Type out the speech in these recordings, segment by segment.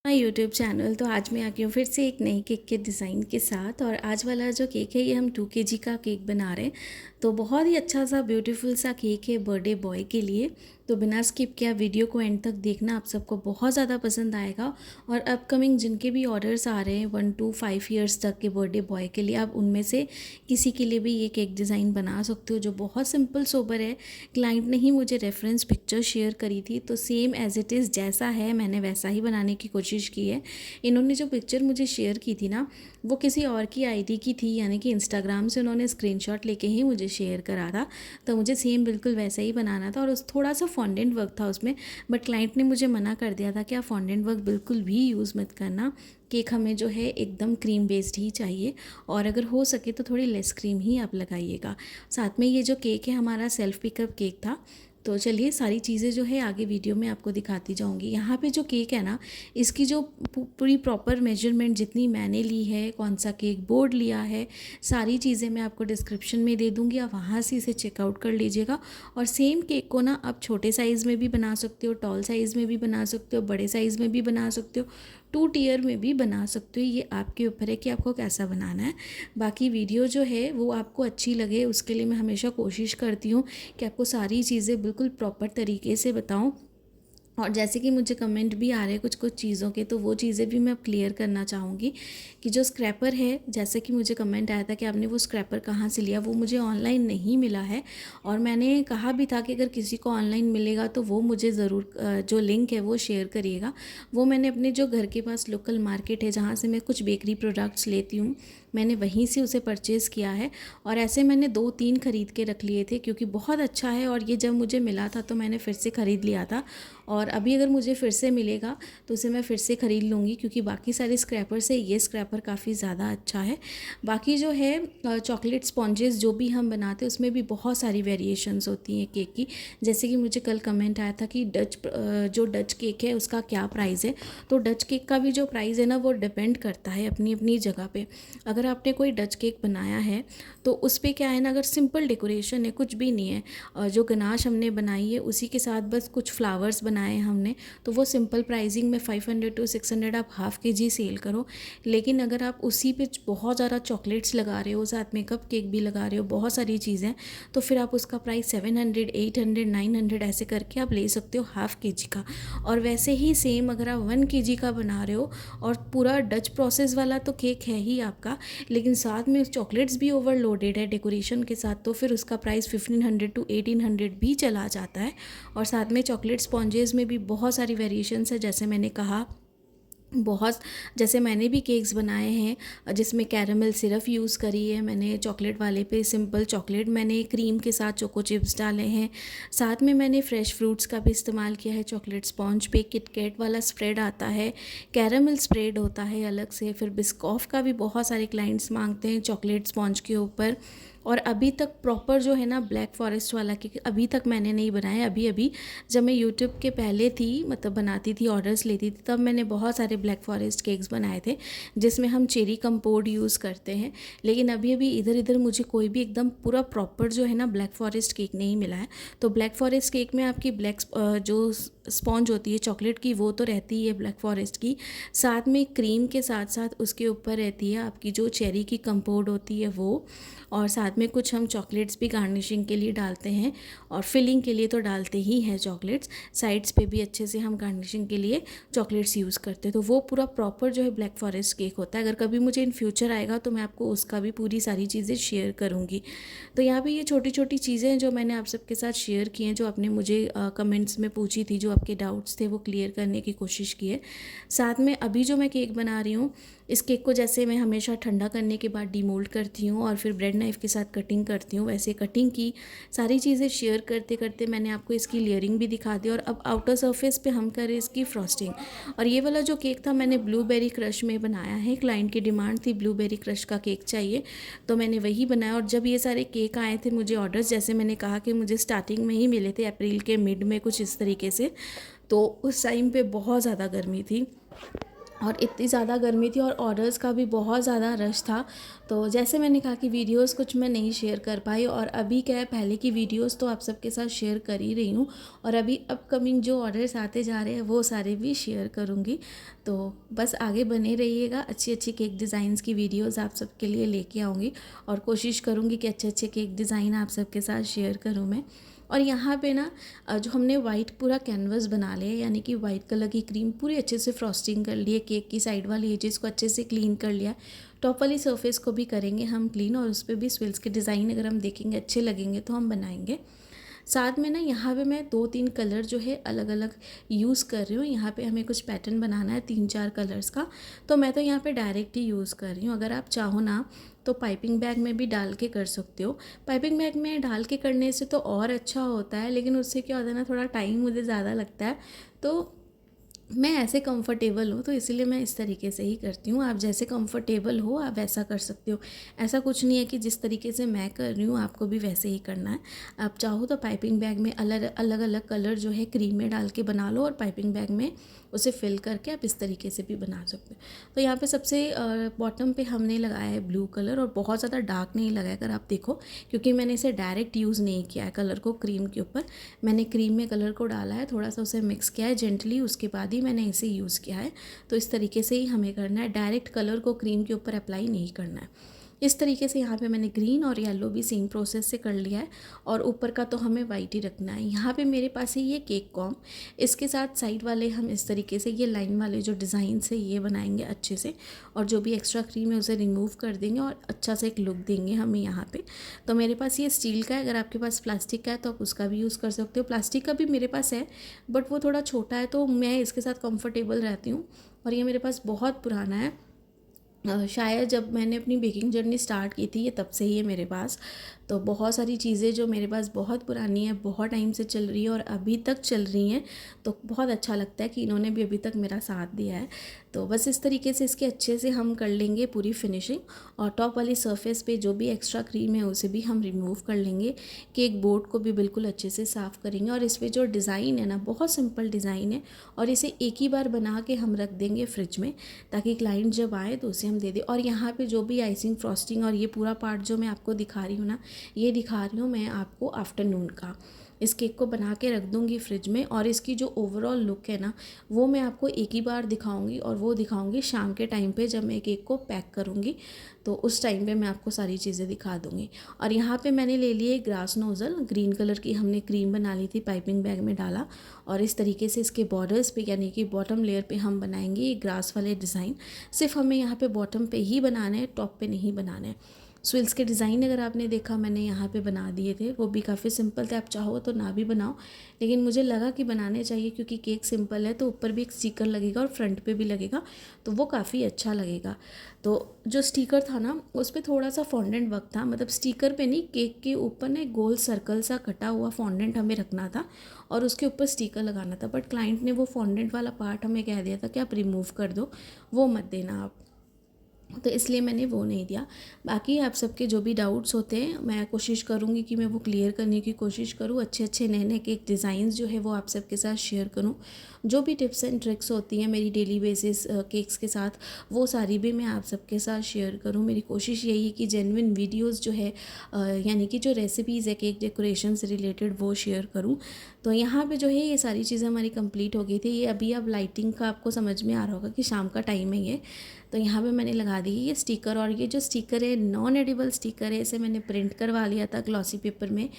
My YouTube channel. तो आज मैं आ गई हूँ फिर से एक नई केक के डिज़ाइन के साथ। और आज वाला जो केक है ये हम 2 kg का केक बना रहे हैं। तो बहुत ही अच्छा सा ब्यूटीफुल सा केक है बर्थडे बॉय के लिए। तो बिना स्किप किया वीडियो को एंड तक देखना, आप सबको बहुत ज़्यादा पसंद आएगा। और अपकमिंग जिनके भी ऑर्डर्स आ रहे हैं 1 to 5 ईयर्स तक के बर्थडे बॉय के लिए, आप उनमें से किसी के लिए भी ये केक डिज़ाइन बना सकते हो जो बहुत सिंपल सोबर है। क्लाइंट ने ही मुझे रेफरेंस पिक्चर शेयर करी थी, तो सेम एज़ इट इज़ जैसा है मैंने वैसा ही बनाने की कोशिश की है। इन्होंने जो पिक्चर मुझे शेयर की थी ना, वो किसी और की आईडी की थी, यानी कि इंस्टाग्राम से उन्होंने स्क्रीनशॉट लेके ही मुझे शेयर करा था। तो मुझे सेम बिल्कुल वैसा ही बनाना था और उस थोड़ा सा फॉन्डेंट वर्क था उसमें। बट क्लाइंट ने मुझे मना कर दिया था कि आप फॉन्डेंट वर्क बिल्कुल भी यूज़ मत करना, केक हमें जो है एकदम क्रीम बेस्ड ही चाहिए, और अगर हो सके तो थोड़ी लेस क्रीम ही आप लगाइएगा। साथ में ये जो केक है हमारा सेल्फ पिकअप केक था। तो चलिए सारी चीज़ें जो है आगे वीडियो में आपको दिखाती जाऊंगी। यहाँ पे जो केक है ना, इसकी जो पूरी प्रॉपर मेजरमेंट जितनी मैंने ली है, कौन सा केक बोर्ड लिया है, सारी चीज़ें मैं आपको डिस्क्रिप्शन में दे दूँगी, आप वहाँ से इसे चेकआउट कर लीजिएगा। और सेम केक को ना आप छोटे साइज़ में भी बना सकते हो, टॉल साइज़ में भी बना सकते हो, बड़े साइज़ में भी बना सकते हो, 2 tier में भी बना सकते हो। ये आपके ऊपर है कि आपको कैसा बनाना है। बाकी वीडियो जो है वो आपको अच्छी लगे, उसके लिए मैं हमेशा कोशिश करती हूँ कि आपको सारी चीज़ें बिल्कुल प्रॉपर तरीके से बताऊँ। और जैसे कि मुझे कमेंट भी आ रहे हैं कुछ कुछ चीज़ों के, तो वो चीज़ें भी मैं क्लियर करना चाहूँगी कि जो स्क्रैपर है, जैसे कि मुझे कमेंट आया था कि आपने वो स्क्रैपर कहाँ से लिया, वो मुझे ऑनलाइन नहीं मिला है। और मैंने कहा भी था कि अगर किसी को ऑनलाइन मिलेगा तो वो मुझे ज़रूर जो लिंक है वो शेयर करिएगा। वो मैंने अपने जो घर के पास लोकल मार्केट है जहाँ से मैं कुछ बेकरी प्रोडक्ट्स लेती हूँ, मैंने वहीं से उसे परचेज़ किया है। और ऐसे मैंने 2-3 ख़रीद के रख लिए थे क्योंकि बहुत अच्छा है, और ये जब मुझे मिला था तो मैंने फिर से ख़रीद लिया था। और अभी अगर मुझे फिर से मिलेगा तो उसे मैं फिर से ख़रीद लूँगी, क्योंकि बाकी सारे स्क्रैपर से ये स्क्रैपर काफ़ी ज़्यादा अच्छा है। बाकी जो है चॉकलेट स्पॉन्जेस जो भी हम बनाते हैं उसमें भी बहुत सारी वेरिएशंस होती हैं केक की। जैसे कि मुझे कल कमेंट आया था कि जो डच केक है उसका क्या प्राइस है। तो डच केक का भी जो प्राइस है ना, वो डिपेंड करता है अपनी अपनी जगह पे। अगर आपने कोई डच केक बनाया है तो उस पर क्या है ना, अगर सिंपल डेकोरेशन है, कुछ भी नहीं है, जो गनाश हमने बनाई है उसी के साथ बस कुछ फ्लावर्स बनाए हैं हमने, तो वो सिंपल प्राइसिंग में 500 to 600 आप हाफ़ kg सेल करो। लेकिन अगर आप उसी पे बहुत ज़्यादा चॉकलेट्स लगा रहे हो, साथ में कप केक भी लगा रहे हो, बहुत सारी चीज़ें, तो फिर आप उसका प्राइस 700, 800, 900 ऐसे करके आप ले सकते हो हाफ़ kg का। और वैसे ही सेम अगर आप 1 kg का बना रहे हो और पूरा डच प्रोसेस वाला तो केक है ही आपका, लेकिन साथ में चॉकलेट्स भी ओवरलोडेड है डेकोरेशन के साथ, तो फिर उसका प्राइस 1500 to 1800 भी चला जाता है। और साथ में चॉकलेट स्पॉन्जेस में भी बहुत सारी वेरिएशंस है, जैसे मैंने कहा बहुत, जैसे मैंने भी केक्स बनाए हैं जिसमें कैरामल सिरप यूज़ करी है मैंने, चॉकलेट वाले पे सिंपल चॉकलेट मैंने क्रीम के साथ चोको चिप्स डाले हैं। साथ में मैंने फ्रेश फ्रूट्स का भी इस्तेमाल किया है चॉकलेट स्पॉन्ज पे। किटकैट वाला स्प्रेड आता है, कैरामल स्प्रेड होता है अलग से, फिर बिस्कॉफ का भी बहुत सारे क्लाइंट्स मांगते हैं चॉकलेट स्पॉन्ज के ऊपर। और अभी तक प्रॉपर जो है ना ब्लैक फॉरेस्ट वाला केक अभी तक मैंने नहीं बनाया। अभी अभी जब मैं यूट्यूब के पहले थी, मतलब बनाती थी, ऑर्डर्स लेती थी, तब मैंने बहुत सारे ब्लैक फॉरेस्ट केक्स बनाए थे जिसमें हम चेरी कंपोर्ड यूज़ करते हैं। लेकिन अभी अभी इधर इधर मुझे कोई भी एकदम पूरा प्रॉपर जो है ना ब्लैक फॉरेस्ट केक नहीं मिला है। तो ब्लैक फॉरेस्ट केक में आपकी जो स्पॉन्ज होती है चॉकलेट की वो तो रहती ही है ब्लैक फॉरेस्ट की, साथ में क्रीम के साथ साथ उसके ऊपर रहती है आपकी जो चेरी की कंपोर्ड होती है वो। और साथ में कुछ हम चॉकलेट्स भी गार्निशिंग के लिए डालते हैं, और फिलिंग के लिए तो डालते ही हैं चॉकलेट्स, साइड्स पे भी अच्छे से हम गार्निशिंग के लिए चॉकलेट्स यूज़ करते हैं। तो वो पूरा प्रॉपर जो है ब्लैक फॉरेस्ट केक होता है। अगर कभी मुझे इन फ्यूचर आएगा तो मैं आपको उसका भी पूरी सारी चीज़ें शेयर करूँगी। तो यहाँ पे ये छोटी छोटी चीज़ें हैं जो मैंने आप सबके साथ शेयर की हैं, जो आपने मुझे कमेंट्स में पूछी थी, जो आपके डाउट्स थे वो क्लियर करने की कोशिश की है। साथ में अभी जो मैं केक बना रही हूँ, इस केक को जैसे मैं हमेशा ठंडा करने के बाद डीमोल्ड करती हूँ और फिर ब्रेड नाइफ़ के साथ कटिंग करती हूँ, वैसे कटिंग की सारी चीज़ें शेयर करते करते मैंने आपको इसकी लेयरिंग भी दिखा दी। और अब आउटर सरफेस पे हम करें इसकी फ्रॉस्टिंग। और ये वाला जो केक था मैंने ब्लूबेरी क्रश में बनाया है, क्लाइंट की डिमांड थी ब्लूबेरी क्रश का केक चाहिए, तो मैंने वही बनाया। और जब ये सारे केक आए थे मुझे ऑर्डर्स, जैसे मैंने कहा कि मुझे स्टार्टिंग में ही मिले थे अप्रैल के मिड में कुछ इस तरीके से, तो उस टाइम पे बहुत ज़्यादा गर्मी थी और इतनी ज़्यादा गर्मी थी और ऑर्डर्स का भी बहुत ज़्यादा रश था। तो जैसे मैंने कहा कि वीडियोस कुछ मैं नहीं शेयर कर पाई, और अभी क्या है, पहले की वीडियोस तो आप सबके साथ शेयर कर ही रही हूँ, और अभी अपकमिंग जो ऑर्डर्स आते जा रहे हैं वो सारे भी शेयर करूँगी। तो बस आगे बने रहिएगा, अच्छी अच्छी केक डिज़ाइंस की वीडियोज़ आप सबके लिए लेके आऊँगी, और कोशिश करूँगी कि अच्छे अच्छे केक डिज़ाइन आप सबके साथ शेयर करूँ मैं। और यहाँ पे ना जो हमने वाइट पूरा कैनवस बना लिया, यानी कि वाइट कलर की क्रीम पूरी अच्छे से फ्रॉस्टिंग कर ली है, केक की साइड वाली एजेस को अच्छे से क्लीन कर लिया है। टॉप वाली सरफेस को भी करेंगे हम क्लीन, और उस पर भी स्विल्स के डिज़ाइन अगर हम देखेंगे अच्छे लगेंगे तो हम बनाएंगे। साथ में ना यहाँ पे मैं 2-3 कलर जो है अलग अलग यूज़ कर रही हूँ। यहाँ पे हमें कुछ पैटर्न बनाना है 3-4 कलर्स का, तो मैं तो यहाँ पे डायरेक्ट ही यूज़ कर रही हूँ। अगर आप चाहो ना तो पाइपिंग बैग में भी डाल के कर सकते हो। पाइपिंग बैग में डाल के करने से तो और अच्छा होता है, लेकिन उससे क्या होता है ना, थोड़ा टाइम मुझे ज़्यादा लगता है। तो मैं ऐसे कंफर्टेबल हूँ, तो इसीलिए मैं इस तरीके से ही करती हूँ। आप जैसे कंफर्टेबल हो आप वैसा कर सकते हो। ऐसा कुछ नहीं है कि जिस तरीके से मैं कर रही हूँ आपको भी वैसे ही करना है। आप चाहो तो पाइपिंग बैग में अलग अलग अलग कलर जो है क्रीम में डाल के बना लो, और पाइपिंग बैग में उसे फिल करके आप इस तरीके से भी बना सकते हो। तो यहाँ पे सबसे बॉटम पे हमने लगाया है ब्लू कलर, और बहुत ज़्यादा डार्क नहीं लगाया अगर आप देखो, क्योंकि मैंने इसे डायरेक्ट यूज़ नहीं किया है कलर को क्रीम के ऊपर। मैंने क्रीम में कलर को डाला है, थोड़ा सा उसे मिक्स किया है जेंटली, उसके बाद ही मैंने इसे यूज़ किया है। तो इस तरीके से ही हमें करना है, डायरेक्ट कलर को क्रीम के ऊपर अप्लाई नहीं करना है। इस तरीके से यहाँ पे मैंने ग्रीन और येलो भी सेम प्रोसेस से कर लिया है, और ऊपर का तो हमें वाइट ही रखना है। यहाँ पे मेरे पास है ये केक कॉम, इसके साथ साइड वाले हम इस तरीके से ये लाइन वाले जो डिज़ाइन है ये बनाएंगे अच्छे से, और जो भी एक्स्ट्रा क्रीम है उसे रिमूव कर देंगे और अच्छा सा एक लुक देंगे हमें यहाँ पे। तो मेरे पास ये स्टील का है, अगर आपके पास प्लास्टिक का है तो आप उसका भी यूज़ कर सकते हो। प्लास्टिक का भी मेरे पास है, बट वो थोड़ा छोटा है, तो मैं इसके साथ कंफर्टेबल रहती हूँ। और ये मेरे पास बहुत पुराना है, शायद जब मैंने अपनी बेकिंग जर्नी स्टार्ट की थी ये तब से ही है मेरे पास। तो बहुत सारी चीज़ें जो मेरे पास बहुत पुरानी है, बहुत टाइम से चल रही है और अभी तक चल रही हैं, तो बहुत अच्छा लगता है कि इन्होंने भी अभी तक मेरा साथ दिया है। तो बस इस तरीके से इसके अच्छे से हम कर लेंगे पूरी फिनिशिंग, और टॉप वाली सरफेस पे जो भी एक्स्ट्रा क्रीम है उसे भी हम रिमूव कर लेंगे। केक बोर्ड को भी बिल्कुल अच्छे से साफ़ करेंगे, और इस पर जो डिज़ाइन है ना बहुत सिंपल डिज़ाइन है, और इसे एक ही बार बना के हम रख देंगे फ्रिज में, ताकि क्लाइंट जब आए तो उसे हम दे दें। और यहाँ पे जो भी आइसिंग फ्रॉस्टिंग और ये पूरा पार्ट जो मैं आपको दिखा रही हूँ ना, ये दिखा रही हूँ मैं आपको आफ्टरनून का। इस केक को बना के रख दूँगी फ्रिज में, और इसकी जो ओवरऑल लुक है ना वो मैं आपको एक ही बार दिखाऊंगी, और वो दिखाऊंगी शाम के टाइम पे जब मैं केक को पैक करूँगी, तो उस टाइम पे मैं आपको सारी चीज़ें दिखा दूँगी। और यहाँ पे मैंने ले लिए ग्रास नोज़ल, ग्रीन कलर की हमने क्रीम बना ली थी, पाइपिंग बैग में डाला, और इस तरीके से इसके बॉर्डर्स पे यानी कि बॉटम लेयर पे हम बनाएंगे ये ग्रास वाले डिज़ाइन। सिर्फ हमें यहाँ पे बॉटम पे ही बनाना है, टॉप पे नहीं बनाना है। स्विल्स के डिज़ाइन अगर आपने देखा मैंने यहाँ पे बना दिए थे, वो भी काफ़ी सिंपल थे, आप चाहो तो ना भी बनाओ, लेकिन मुझे लगा कि बनाने चाहिए क्योंकि केक सिंपल है, तो ऊपर भी एक स्टिकर लगेगा और फ्रंट पे भी लगेगा, तो वो काफ़ी अच्छा लगेगा। तो जो स्टिकर था ना उस पर थोड़ा सा फॉन्डेंट वर्क था, मतलब स्टिकर पे नहीं, केक के ऊपर ना एक गोल सर्कल सा कटा हुआ फॉन्डेंट हमें रखना था और उसके ऊपर स्टिकर लगाना था, बट क्लाइंट ने वो फॉन्डेंट वाला पार्ट हमें कह दिया था कि आप रिमूव कर दो, वो मत देना आप, तो इसलिए मैंने वो नहीं दिया। बाकी आप सबके जो भी डाउट्स होते हैं मैं कोशिश करूँगी कि मैं वो क्लियर करने की कोशिश करूँ, अच्छे अच्छे नए नए केक डिज़ाइंस जो है वो आप सबके साथ शेयर करूँ। जो भी टिप्स एंड ट्रिक्स होती हैं मेरी डेली बेसिस केक्स के साथ, वो सारी भी मैं आप सबके साथ शेयर करूँ। मेरी कोशिश यही है कि जेन्युइन वीडियोज़ जो है यानी कि जो रेसिपीज़ है केक डेकोरेशन से रिलेटेड वो शेयर करूँ। तो यहाँ पे जो है ये सारी चीज़ें हमारी कंप्लीट हो गई थी। ये अभी अब लाइटिंग का आपको समझ में आ रहा होगा कि शाम का टाइम है ये, तो यहाँ पे मैंने लगा दी ये स्टिकर, और ये जो स्टिकर है नॉन एडिबल स्टिकर है, इसे मैंने प्रिंट करवा लिया था ग्लॉसी पेपर में,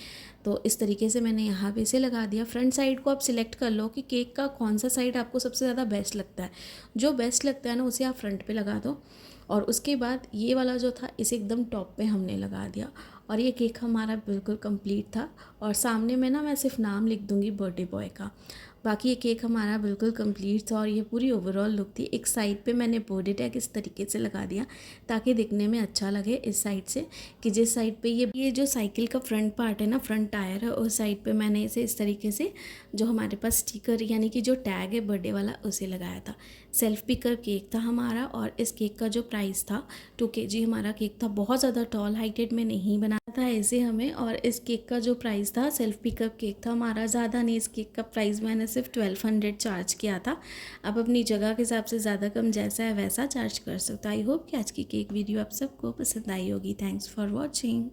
तो इस तरीके से मैंने यहाँ पे इसे लगा दिया। फ्रंट साइड को आप सिलेक्ट कर लो कि केक का कौन सा साइड आपको सबसे ज़्यादा बेस्ट लगता है, जो बेस्ट लगता है ना उसे आप फ्रंट पे लगा दो। और उसके बाद ये वाला जो था इसे एकदम टॉप पे हमने लगा दिया, और ये केक हमारा बिल्कुल कंप्लीट था। और सामने में ना मैं सिर्फ नाम लिख दूँगी बर्थडे बॉय का, बाकी ये केक हमारा बिल्कुल कंप्लीट था, और ये पूरी ओवरऑल लुक थी। एक साइड पे मैंने बर्थडे टैग इस तरीके से लगा दिया ताकि दिखने में अच्छा लगे इस साइड से, कि जिस साइड पे ये जो साइकिल का फ्रंट पार्ट है ना, फ्रंट टायर है, उस साइड पे मैंने इसे इस तरीके से जो हमारे पास स्टिकर यानी कि जो टैग है बर्थडे वाला उसे लगाया था। सेल्फ पिकर केक था हमारा, और इस केक का जो प्राइस था 2 kg हमारा केक था, बहुत ज़्यादा टॉल हाइटेड में नहीं बनाया था ऐसे हमें। और इस केक का जो प्राइस था, सेल्फ पिकअप केक था हमारा, ज़्यादा नहीं, इस केक का प्राइस मैंने सिर्फ 1200 चार्ज किया था। आप अपनी जगह के हिसाब से ज़्यादा कम जैसा है वैसा चार्ज कर सकते हो। आई होप कि आज की केक वीडियो आप सबको पसंद आई होगी। Thanks for watching.